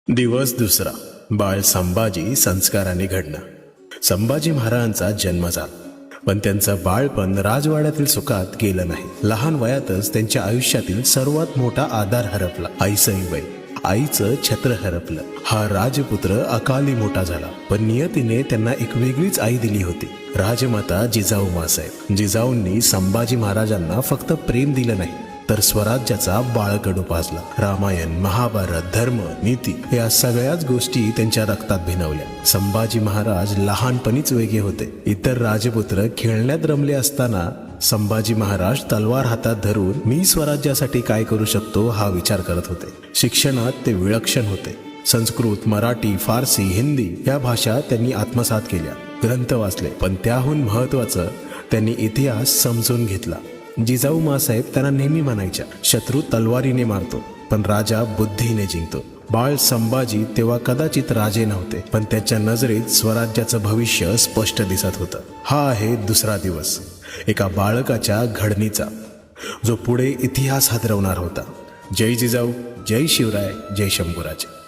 दिवस दुसरा. बाळ संभाजी संस्काराने घडणं. संभाजी महाराजांचा जन्म झाला, पण त्यांचं बाळपण राजवाड्यातील सुखात गेलं नाही. लहान वयातच त्यांच्या आयुष्यातील सर्वात मोठा आधार हरपला. आई सईबाई, आईचं छत्र हरपलं. हा राजपुत्र अकाली मोठा झाला, पण नियतीने त्यांना एक वेगळीच आई दिली होती, राजमाता जिजाऊ माँसाहेब. जिजाऊंनी संभाजी महाराजांना फक्त प्रेम दिलं नाही, तर स्वराज्याचा बाळकडू पाजला. रामायण, महाभारत, धर्म, नीती या सगळ्याच गोष्टी त्यांच्या रक्तात भिनवल्या. संभाजी महाराज लहानपणीच वेगळे होते. इतर राजपुत्र खेळण्यात रमले असताना संभाजी महाराज तलवार हातात धरून मी स्वराज्यासाठी काय करू शकतो हा विचार करत होते. शिक्षणात ते विलक्षण होते. संस्कृत, मराठी, फारसी, हिंदी या भाषा त्यांनी आत्मसात केल्या. ग्रंथ वाचले, पण त्याहून महत्वाचं त्यांनी इतिहास समजून घेतला. जिजाऊ माँसाहेब त्यांना नेहमी म्हणायच्या, शत्रू तलवारीने मारतो, पण राजा बुद्धीने जिंकतो. बाळ संभाजी तेव्हा कदाचित राजे नव्हते, पण त्याच्या नजरेत स्वराज्याचं भविष्य स्पष्ट दिसत होतं. हा आहे दुसरा दिवस एका बाळकाच्या घडणीचा, जो पुढे इतिहास हादरवणार होता. जय जिजाऊ, जय शिवराय, जय शंभूराजे.